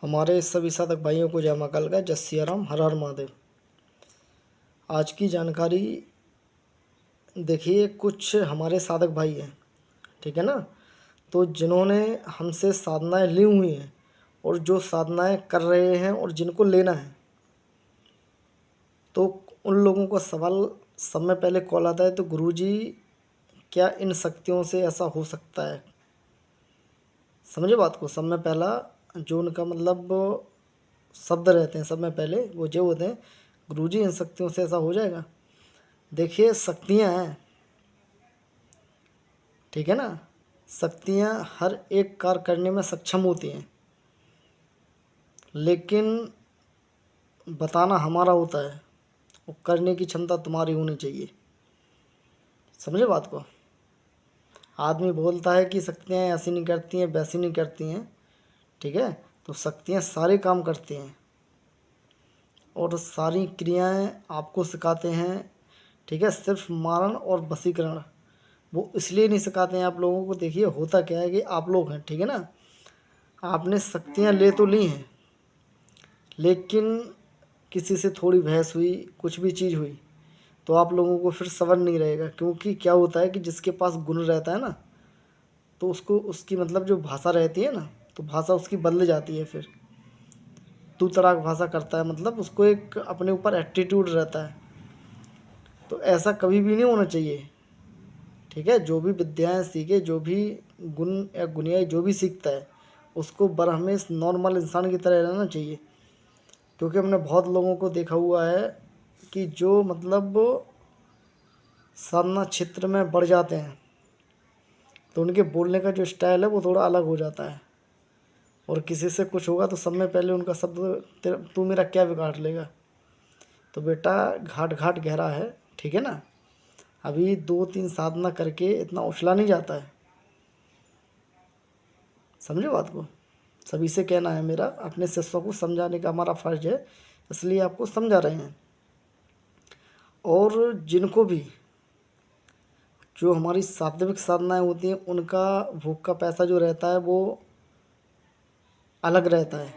हमारे सभी साधक भाइयों को जय महाकाल का, जय सिया राम, हर हर महादेव। आज की जानकारी देखिए, कुछ हमारे साधक भाई हैं, ठीक है ना, तो जिन्होंने हमसे साधनाएं ली हुई हैं और जो साधनाएं कर रहे हैं और जिनको लेना है, तो उन लोगों का सवाल समय पहले कॉल आता है, तो गुरुजी क्या इन शक्तियों से ऐसा हो सकता है? समझे बात को। सब में पहला जो उनका मतलब शब्द रहते हैं, सब में पहले वो जो होते हैं, गुरुजी इन शक्तियों से ऐसा हो जाएगा। देखिए, शक्तियाँ हैं, ठीक है ना, शक्तियाँ हर एक कार्य करने में सक्षम होती हैं, लेकिन बताना हमारा होता है, वो करने की क्षमता तुम्हारी होनी चाहिए। समझे बात को। आदमी बोलता है कि शक्तियाँ ऐसी नहीं करती हैं, वैसी नहीं करती हैं, ठीक है, तो शक्तियाँ सारे काम करती हैं और सारी क्रियाएं आपको सिखाते हैं, ठीक है। सिर्फ मारण और वशीकरण वो इसलिए नहीं सिखाते हैं आप लोगों को। देखिए, होता क्या है कि आप लोग हैं, ठीक है ना, आपने शक्तियाँ ले तो ली हैं, लेकिन किसी से थोड़ी बहस हुई, कुछ भी चीज़ हुई, तो आप लोगों को फिर सबर नहीं रहेगा। क्योंकि क्या होता है कि जिसके पास गुण रहता है ना, तो उसको उसकी मतलब जो भाषा रहती है ना, तो भाषा उसकी बदल जाती है। फिर तू तड़ाक भाषा करता है, मतलब उसको एक अपने ऊपर एटीट्यूड रहता है। तो ऐसा कभी भी नहीं होना चाहिए, ठीक है। जो भी विद्याएं सीखे, जो भी गुण या गुनियाई जो भी सीखता है, उसको बरहमेश नॉर्मल इंसान की तरह रहना चाहिए। क्योंकि हमने बहुत लोगों को देखा हुआ है कि जो मतलब साधना क्षेत्र में बढ़ जाते हैं, तो उनके बोलने का जो स्टाइल है वो थोड़ा अलग हो जाता है। और किसी से कुछ होगा तो सब में पहले उनका शब्द तू मेरा क्या बिगाड़ लेगा। तो बेटा, घाट घाट गहरा है, ठीक है ना। अभी 2-3 साधना करके इतना उछला नहीं जाता है। समझे बात को। सभी से कहना है मेरा, अपने शिष्यों को समझाने का हमारा फ़र्ज है, इसलिए आपको समझा रहे हैं। और जिनको भी जो हमारी सात्विक साधनाएं होती हैं, उनका भूख का पैसा जो रहता है वो अलग रहता है।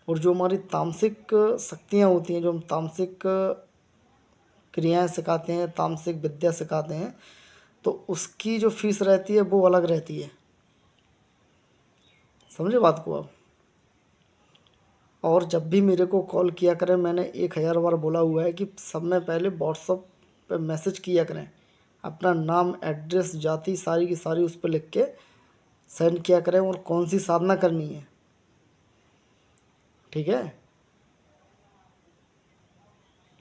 और जो हमारी तामसिक शक्तियाँ होती हैं, जो हम तामसिक क्रियाएं सिखाते हैं, तामसिक विद्या सिखाते हैं, तो उसकी जो फीस रहती है वो अलग रहती है। समझे बात को आप। और जब भी मेरे को कॉल किया करें, मैंने 1000 बार बोला हुआ है कि सब में पहले व्हाट्सअप पे मैसेज किया करें, अपना नाम, एड्रेस, जाति सारी की सारी उस पर लिख के सेंड किया करें, और कौन सी साधना करनी है, ठीक है।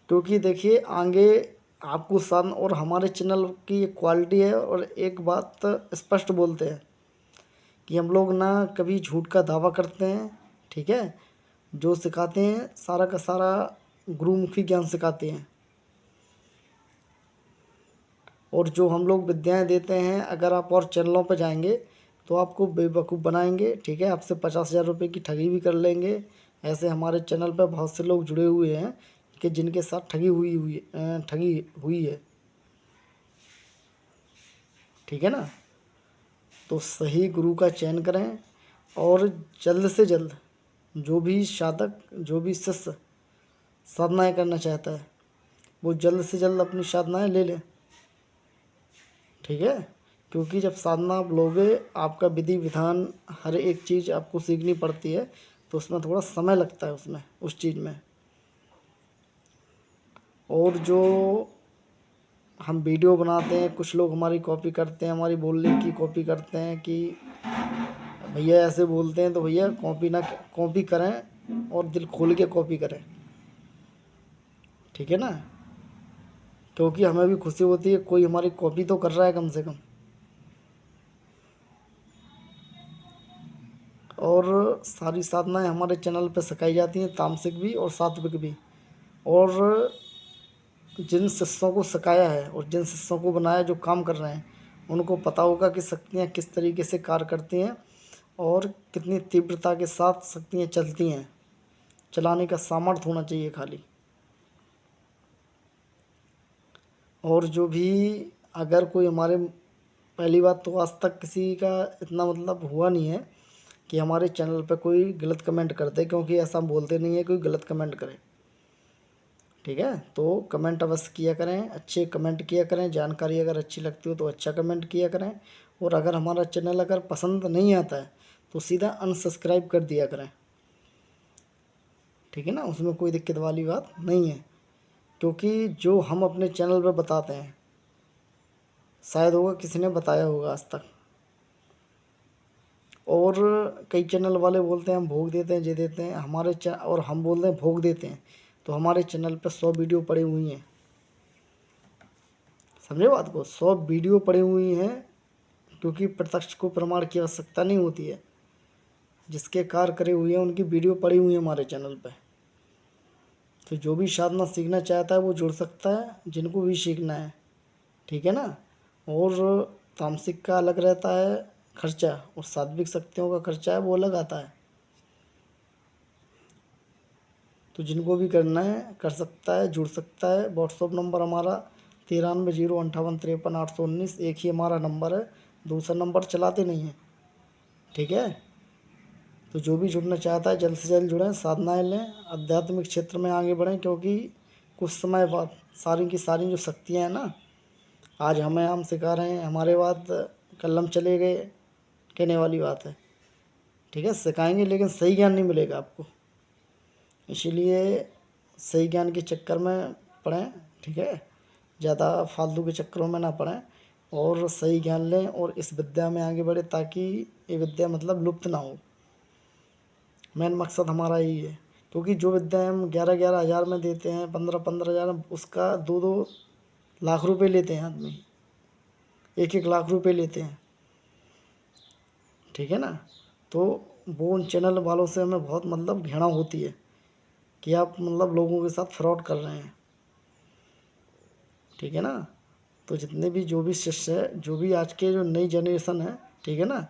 क्योंकि देखिए, आगे आपको साधना, और हमारे चैनल की एक क्वालिटी है, और एक बात स्पष्ट बोलते हैं कि हम लोग ना कभी झूठ का दावा करते हैं, ठीक है। जो सिखाते हैं सारा का सारा गुरुमुखी ज्ञान सिखाते हैं। और जो हम लोग विद्याएं देते हैं, अगर आप और चैनलों पर जाएंगे तो आपको बेवकूफ़ बनाएंगे, ठीक है। आपसे 50,000 रुपये की ठगी भी कर लेंगे। ऐसे हमारे चैनल पर बहुत से लोग जुड़े हुए हैं कि जिनके साथ ठगी हुई है, ठीक है ना। तो सही गुरु का चयन करें, और जल्द से जल्द जो भी साधक, जो भी शिष्य साधनाएँ करना चाहता है, वो जल्द से जल्द अपनी साधनाएँ ले लें, ठीक है। क्योंकि जब साधना आप लोगे, आपका विधि विधान हर एक चीज़ आपको सीखनी पड़ती है, तो उसमें थोड़ा समय लगता है, उसमें उस चीज़ में। और जो हम वीडियो बनाते हैं, कुछ लोग हमारी कॉपी करते हैं, हमारी बोलने की कॉपी करते हैं कि भैया ऐसे बोलते हैं, तो भैया कॉपी करें, और दिल खोल के कॉपी करें, ठीक है ना। क्योंकि हमें भी खुशी होती है, कोई हमारी कॉपी तो कर रहा है कम से कम। और सारी साधनाएं हमारे चैनल पर सिखाई जाती हैं, तामसिक भी और सात्विक भी। और जिन शिष्यों को सिखाया है और जिन शिष्यों को बनाया, जो काम कर रहे हैं, उनको पता होगा कि शक्तियाँ किस तरीके से कार्य करती हैं और कितनी तीव्रता के साथ शक्तियाँ चलती हैं। चलाने का सामर्थ्य होना चाहिए खाली। और जो भी, अगर कोई हमारे, पहली बात तो आज तक किसी का इतना मतलब हुआ नहीं है कि हमारे चैनल पे कोई गलत कमेंट कर दे, क्योंकि ऐसा हम बोलते नहीं है कोई गलत कमेंट करे। ठीक है, तो कमेंट अवश्य किया करें, अच्छे कमेंट किया करें, जानकारी अगर अच्छी लगती हो तो अच्छा कमेंट किया करें, और अगर हमारा चैनल अगर पसंद नहीं आता है तो सीधा अनसब्सक्राइब कर दिया करें। ठीक है ना, उसमें कोई दिक्कत वाली बात नहीं है, क्योंकि जो हम अपने चैनल पे बताते हैं शायद होगा किसी ने बताया होगा आज तक। और कई चैनल वाले बोलते हैं हम भोग देते हैं, ये देते हैं हमारे और हम बोलते हैं भोग देते हैं, तो हमारे चैनल पे 100 वीडियो पड़ी हुई हैं। समझे बात को, 100 वीडियो पड़ी हुई हैं, क्योंकि प्रत्यक्ष को प्रमाण की आवश्यकता नहीं होती है। जिसके कार्य करे हुए हैं उनकी वीडियो पड़ी हुई है हमारे चैनल पे। तो जो भी साधना सीखना चाहता है वो जुड़ सकता है, जिनको भी सीखना है। ठीक है ना। और तामसिक का अलग रहता है खर्चा, और सात्विक शक्तियों का खर्चा है वो अलग आता है। तो जिनको भी करना है कर सकता है, जुड़ सकता है। व्हाट्सअप नंबर हमारा 93 0 58 53 819, एक ही हमारा नंबर है, दूसरा नंबर चलाते नहीं है। ठीक है, तो जो भी जुड़ना चाहता है जल्द से जल्द जुड़ें, साधनाएँ लें, आध्यात्मिक क्षेत्र में आगे बढ़ें, क्योंकि कुछ समय बाद सारी की सारी जो शक्तियाँ हैं ना, आज हमें हम सिखा रहे हैं, हमारे बाद कल हम चले गए, कहने वाली बात है। ठीक है, सिखाएंगे लेकिन सही ज्ञान नहीं मिलेगा आपको, इसीलिए सही ज्ञान के चक्कर में पढ़ें। ठीक है, ज़्यादा फालतू के चक्करों में ना पड़ें, और सही ज्ञान लें और इस विद्या में आगे बढ़े, ताकि ये विद्या मतलब लुप्त ना हो। मेन मकसद हमारा यही है, क्योंकि जो विद्या हम 11-11 हज़ार में देते हैं, 15-15 हज़ार में, उसका 2-2 लाख रुपए लेते हैं आदमी, 1-1 लाख रुपए लेते हैं। ठीक है ना, तो वो उन चैनल वालों से हमें बहुत मतलब घृणा होती है कि आप मतलब लोगों के साथ फ्रॉड कर रहे हैं। ठीक है ना, तो जितने भी जो भी शिष्य है, जो भी आज के जो नई जनरेशन है, ठीक है ना,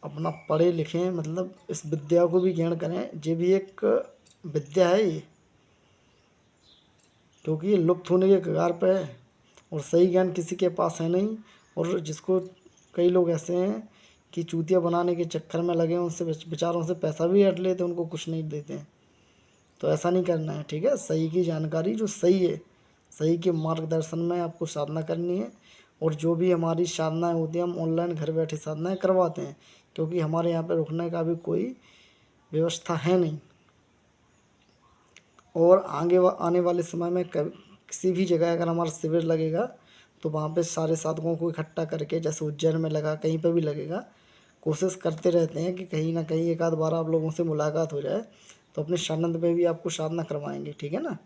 अपना पढ़े लिखें, मतलब इस विद्या को भी ग्रहण करें। ये भी एक विद्या है ये, क्योंकि ये लुप्त होने के कगार पे है, और सही ज्ञान किसी के पास है नहीं। और जिसको, कई लोग ऐसे हैं कि चूतिया बनाने के चक्कर में लगे हैं, उनसे बेचारों से पैसा भी हट लेते हैं, उनको कुछ नहीं देते हैं। तो ऐसा नहीं करना है। ठीक है, सही की जानकारी जो सही है, सही के मार्गदर्शन में आपको साधना करनी है। और जो भी हमारी साधनाएँ होती हैं, हम ऑनलाइन घर बैठे साधनाएँ करवाते हैं, क्योंकि हमारे यहाँ पे रुकने का भी कोई व्यवस्था है नहीं। और आने वाले समय में किसी भी जगह अगर हमारा शिविर लगेगा, तो वहाँ पे सारे साधकों को इकट्ठा करके, जैसे उज्जैन में लगा, कहीं पे भी लगेगा, कोशिश करते रहते हैं कि कहीं ना कहीं एक आध बार आप लोगों से मुलाकात हो जाए, तो अपने सानंद में भी आपको साधना करवाएंगे। ठीक है ना,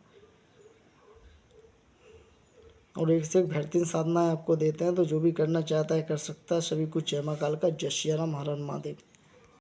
और एक से एक बेहतरीन साधनाएँ आपको देते हैं, तो जो भी करना चाहता है कर सकता है। सभी कुछ जय महाकाल का, जय श्री राम, हर हर महादेव।